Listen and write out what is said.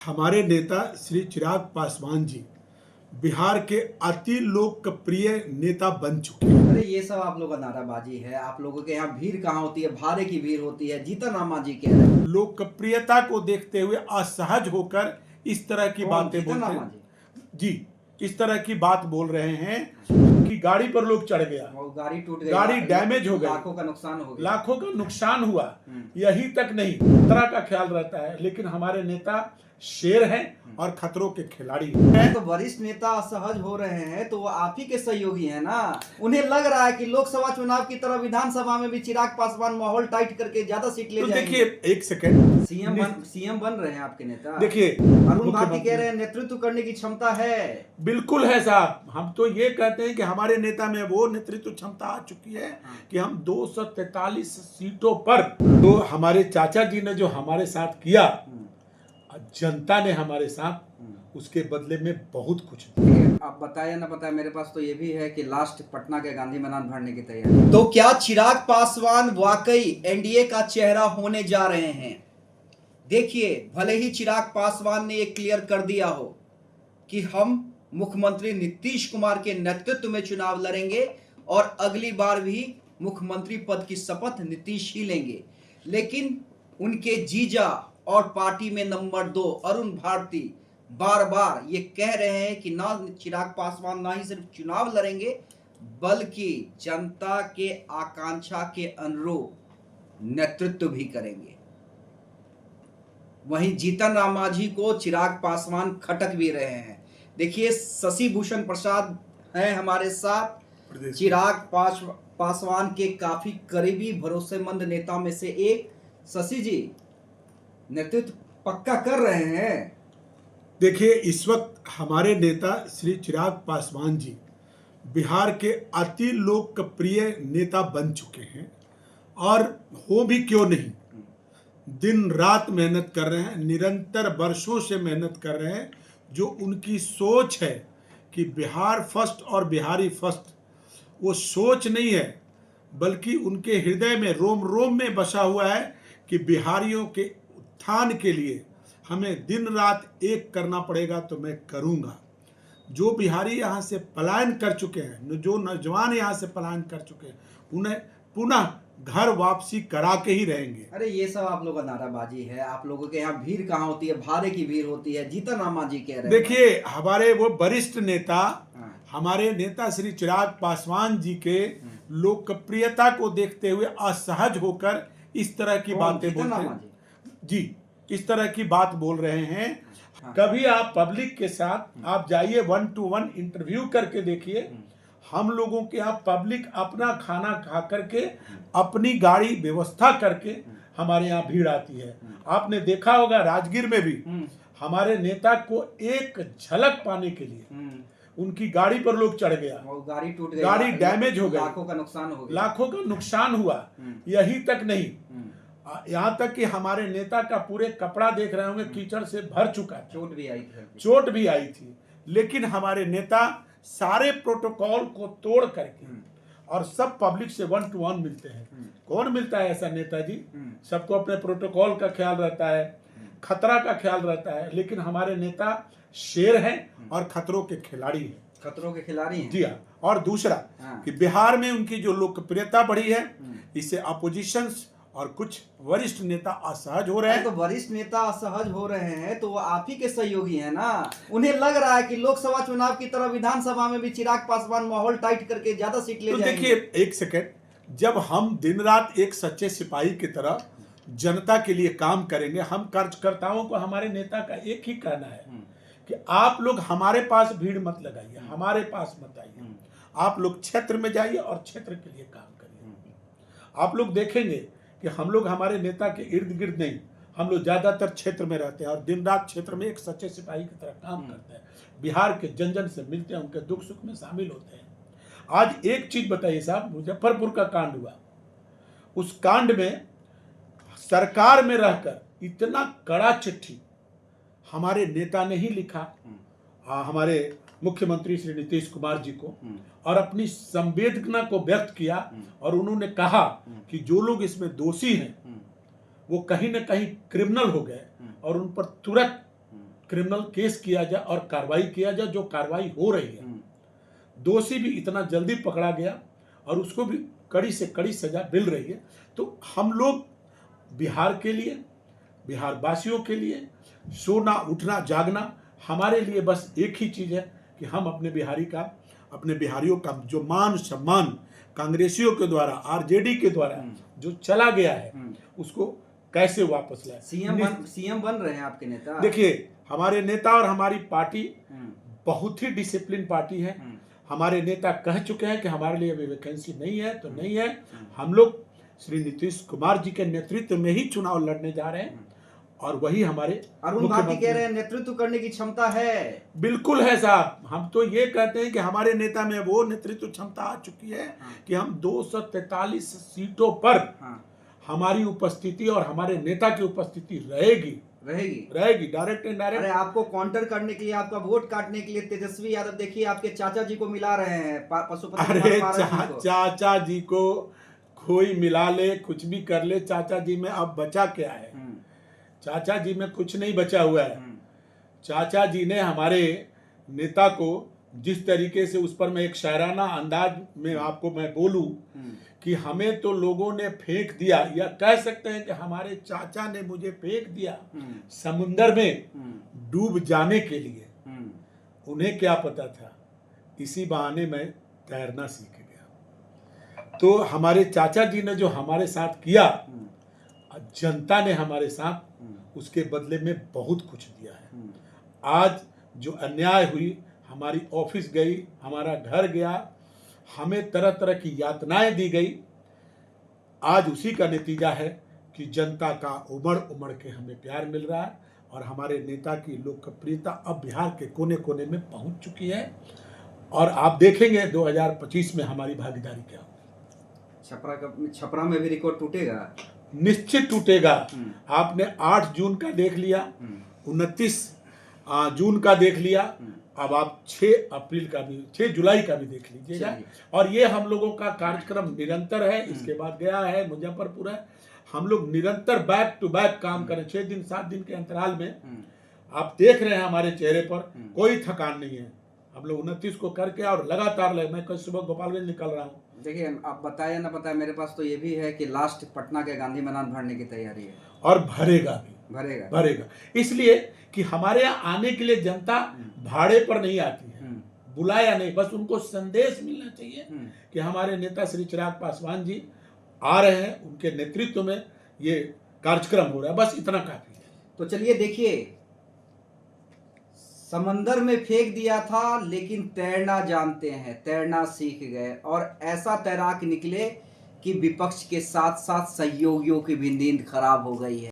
हमारे नेता श्री चिराग पासवान जी बिहार के अति लोकप्रिय नेता बन चुके हैं। अरे ये सब आप लोगों का नाराबाजी है। आप लोगों के यहाँ भीड़ कहाँ होती है? भारे की भीड़ होती है। जीतन राम मांझी कह रहे हैं। लोकप्रियता को देखते हुए असहज होकर इस तरह की बातें जीतन बोलते राम हैं। मांझी? जी, इस तरह की बात बोल रहे हैं कि गाड़ी पर लोग चढ़ गया, वो गाड़ी टूट गई, गाड़ी डैमेज हो गई, लाखों का नुकसान हो गया। लाखों का नुकसान हुआ। यही तक नहीं, खतरा का ख्याल रहता है, लेकिन हमारे नेता शेर हैं और खतरों के खिलाड़ी हैं। तो वरिष्ठ नेता असहज हो रहे हैं तो वो आप ही के सहयोगी हैं ना। उन्हें लग रहा है कि लोकसभा चुनाव की तरह विधानसभा में भी चिराग पासवान माहौल टाइट करके ज्यादा सीट ले तो जाएंगे। देखिए, एक सेकंड, सीएम बन रहे हैं आपके नेता। देखिए, अरुण भारती कह रहे हैं नेतृत्व करने की क्षमता है। बिल्कुल है साहब। हम तो ये कहते हैं कि हमारे नेता में वो नेतृत्व क्षमता आ चुकी है कि हम 243 सीटों पर, तो हमारे चाचा जी ने जो हमारे साथ किया, जनता ने हमारे साथ उसके बदले में बहुत कुछ दिया। आप बताया ना बताया, मेरे पास तो ये भी है कि लास्ट पटना के गांधी मैदान भरने की तैयारी। तो क्या चिराग पासवान वाकई एनडीए का चेहरा होने जा रहे हैं? देखिए, भले ही चिराग पासवान ने ये क्लियर कर दिया हो कि हम मुख्यमंत्री नीतीश कुमार के नेतृत्व में चुनाव लड़ेंगे और अगली बार भी मुख्यमंत्री पद की शपथ नीतीश ही लेंगे, लेकिन उनके जीजा और पार्टी में नंबर 2 अरुण भारती बार बार ये कह रहे हैं कि ना चिराग पासवान ना ही सिर्फ चुनाव लड़ेंगे बल्कि जनता के आकांक्षा के अनुरूप नेतृत्व भी करेंगे। वहीं जीतन राम मांझी को चिराग पासवान खटक भी रहे हैं। देखिए, शशि भूषण प्रसाद हैं हमारे साथ, चिराग पासवान के काफी करीबी भरोसेमंद नेता में से एक। शशि जी, नेतृत्व पक्का कर रहे हैं? देखिए, इस वक्त हमारे नेता श्री चिराग पासवान जी बिहार के अति लोकप्रिय नेता बन चुके हैं, और हो भी क्यों नहीं, दिन रात मेहनत कर रहे हैं, निरंतर वर्षों से मेहनत कर रहे हैं। जो उनकी सोच है कि बिहार फर्स्ट और बिहारी फर्स्ट, वो सोच नहीं है, बल्कि उनके हृदय में रोम रोम में बसा हुआ है कि बिहारियों के उत्थान के लिए हमें दिन रात एक करना पड़ेगा तो मैं करूंगा। जो बिहारी यहाँ से पलायन कर चुके हैं, जो नौजवान यहाँ से पलायन कर चुके हैं, उन्हें पुनः घर वापसी करा के ही रहेंगे। अरे ये सब आप लोगों का नाराबाजी है। आप लोगों के यहाँ भीड़ कहाँ होती है? भारे की भीड़ होती है। जीतन राम मांझी कह रहे हैं। देखिए, हमारे वो वरिष्ठ नेता, हमारे नेता श्री चिराग पासवान जी के लोकप्रियता को देखते हुए असहज होकर इस तरह की बातें बोलते हैं। जी, इस तरह की बात बोल रहे हैं। कभी आप पब्लिक के साथ आप जाइए, 1 to 1 इंटरव्यू करके देखिए। हम लोगों के यहाँ पब्लिक अपना खाना खा करके, अपनी गाड़ी व्यवस्था करके हमारे यहाँ भीड़ आती है। आपने देखा होगा राजगीर में भी हमारे नेता को एक झलक पाने के लिए उनकी गाड़ी पर लोग चढ़ गया, वो गाड़ी टूट गई, गाड़ी डैमेज हो गई, लाखों का नुकसान हो गया, लाखों का नुकसान हुआ। यही तक नहीं, यहाँ तक कि हमारे नेता का पूरे कपड़ा देख रहे होंगे कीचड़ से भर चुका था, चोट भी आई थी, लेकिन हमारे नेता सारे प्रोटोकॉल को तोड़ करके और सब पब्लिक से 1 to 1 मिलते हैं। कौन मिलता है ऐसा नेता जी? सबको अपने प्रोटोकॉल का ख्याल रहता है, खतरा का ख्याल रहता है, लेकिन हमारे नेता शेर हैं और खतरों के खिलाड़ी हैं। खतरों के खिलाड़ी हैं। जी हाँ। और दूसरा कि बिहार में उनकी जो लोकप्रियता बढ़ी है, इससे अपोजिशन और कुछ वरिष्ठ नेता असहज हो रहे हैं। तो वरिष्ठ नेता असहज हो रहे हैं तो वो आप ही के सहयोगी हैं ना। उन्हें लग रहा है कि लोकसभा चुनाव की तरह विधानसभा में भी चिराग पासवान माहौल टाइट करके ज्यादा सीट ले जाएंगे। देखिए, एक सेकंड, जब हम दिन रात एक सच्चे सिपाही की तरह जनता के लिए काम करेंगे, हम कार्यकर्ताओं को हमारे नेता का एक ही कहना है कि आप लोग हमारे पास भीड़ मत लगाइए, हमारे पास मत आइए, आप लोग क्षेत्र में जाइए और क्षेत्र के लिए काम करिए। आप लोग देखेंगे कि हम लोग हमारे नेता के इर्द गिर्द नहीं, हम लोग ज्यादातर क्षेत्र में रहते हैं और दिन रात क्षेत्र में एक सच्चे सिपाही की तरह काम करते हैं। बिहार के जन जन से मिलते हैं, उनके दुख सुख में शामिल होते हैं। आज एक चीज बताइए साहब, मुजफ्फरपुर का कांड हुआ, उस कांड में सरकार में रहकर इतना कड़ा चिट्ठी हमारे नेता ने ही लिखा हमारे मुख्यमंत्री श्री नीतीश कुमार जी को, और अपनी संवेदना को व्यक्त किया, और उन्होंने कहा कि जो लोग इसमें दोषी हैं वो कहीं न कहीं क्रिमिनल हो गए और उन पर तुरंत क्रिमिनल केस किया जाए और कार्रवाई किया जाए, जो कार्रवाई हो रही है। दोषी भी इतना जल्दी पकड़ा गया और उसको भी कड़ी से कड़ी सजा मिल रही है। तो हम लोग बिहार के लिए, बिहार वासियों के लिए सोना उठना जागना हमारे लिए बस एक ही चीज़ है कि हम अपने बिहारियों का जो मान सम्मान कांग्रेसियों के द्वारा, आरजेडी के द्वारा जो चला गया है उसको कैसे वापस लाए। सीएम बन रहे हैं आपके नेता। देखिए, हमारे नेता और हमारी पार्टी बहुत ही डिसिप्लिन पार्टी है। हमारे नेता कह चुके हैं कि हमारे लिए अभी वैकेंसी नहीं है तो नहीं है। हम लोग श्री नीतीश कुमार जी के नेतृत्व में ही चुनाव लड़ने जा रहे हैं और वही हमारे अरुण भाटी कह रहे हैं नेतृत्व करने की क्षमता है। बिल्कुल है साहब। हम तो ये कहते हैं कि हमारे नेता में वो नेतृत्व क्षमता आ चुकी है कि हम 243 सीटों पर हमारी उपस्थिति और हमारे नेता की उपस्थिति रहेगी डायरेक्ट इनडायरेक्ट। अरे आपको काउंटर करने के लिए, आपका वोट काटने के लिए तेजस्वी यादव देखिए आपके चाचा जी को मिला रहे हैं, पशुपति। अरे चाचा जी को कोई मिला ले, कुछ भी कर ले, चाचा जी में अब बचा क्या है? चाचा जी में कुछ नहीं बचा हुआ है। चाचा जी ने हमारे नेता को जिस तरीके से, उस पर मैं एक शायराना अंदाज में आपको मैं बोलूं कि हमें तो लोगों ने फेंक दिया, या कह सकते हैं कि हमारे चाचा ने मुझे फेंक दिया समुंदर में डूब जाने के लिए। उन्हें क्या पता था, इसी बहाने में तैरना सीख गया। तो हमारे चाचा जी ने जो हमारे साथ किया, जनता ने हमारे साथ उसके बदले में बहुत कुछ दिया है। आज जो अन्याय हुई, हमारी ऑफिस गई, हमारा घर गया, हमें तरह तरह की यातनाएं दी गई, आज उसी का नतीजा है कि जनता का उमड़ उमड़ के हमें प्यार मिल रहा है और हमारे नेता की लोकप्रियता अब बिहार के कोने कोने में पहुंच चुकी है। और आप देखेंगे 2025 में हमारी भागीदारी क्या होगी। छपरा में भी रिकॉर्ड टूटेगा, निश्चित टूटेगा। आपने 8 जून का देख लिया, 29 जून का देख लिया, अब आप 6 जुलाई का भी देख लीजिएगा। और ये हम लोगों का कार्यक्रम निरंतर है। इसके बाद गया है, मुजफ्फरपुर है। हम लोग निरंतर बैक टू बैक काम करें, 6 दिन 7 दिन के अंतराल में। आप देख रहे हैं हमारे चेहरे पर कोई थकान नहीं है। हम लोग 29 को करके और लगातार मैं कल सुबह गोपालगंज निकल रहा हूँ। देखिए, आप बताए ना बताए, मेरे पास तो ये भी है कि लास्ट पटना के गांधी मैदान भरने की तैयारी है और भरेगा भी, भरेगा। इसलिए कि हमारे यहाँ आने के लिए जनता भाड़े पर नहीं आती है, बुलाया नहीं, बस उनको संदेश मिलना चाहिए कि हमारे नेता श्री चिराग पासवान जी आ रहे हैं, उनके नेतृत्व में ये कार्यक्रम हो रहा है, बस इतना काफी है। तो चलिए देखिए, समंदर में फेंक दिया था लेकिन तैरना जानते हैं, तैरना सीख गए और ऐसा तैराक निकले कि विपक्ष के साथ साथ सहयोगियों की भी नींद खराब हो गई है।